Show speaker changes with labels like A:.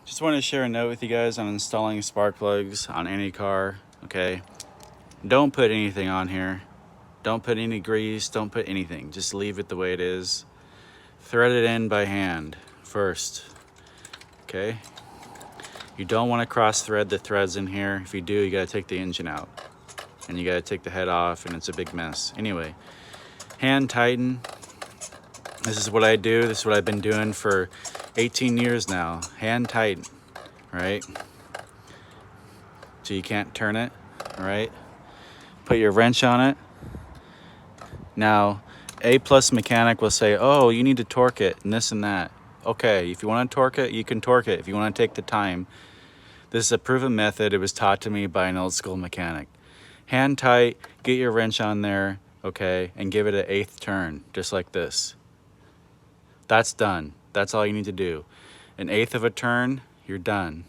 A: Just want to share a note with you guys on installing spark plugs on any car, okay? Don't put anything on here. Don't put any grease, don't put anything. Just leave it the way it is. Thread it in by hand first, okay? You don't want to cross thread the threads in here. If you do, you gotta take the engine out. And you gotta take the head off and it's a big mess. Anyway, hand tighten. This is what I do. This is what I've been doing for 18 years now. Hand tighten, right? So you can't turn it, all right? Put your wrench on it. Now, A+ mechanic will say, oh, you need to torque it and this and that. Okay, if you want to torque it, you can torque it if you want to take the time. This is a proven method. It was taught to me by an old school mechanic. Hand tight, get your wrench on there, okay, and give it an 1/8 turn, just like this. That's done. That's all you need to do. An 1/8 of a turn, you're done.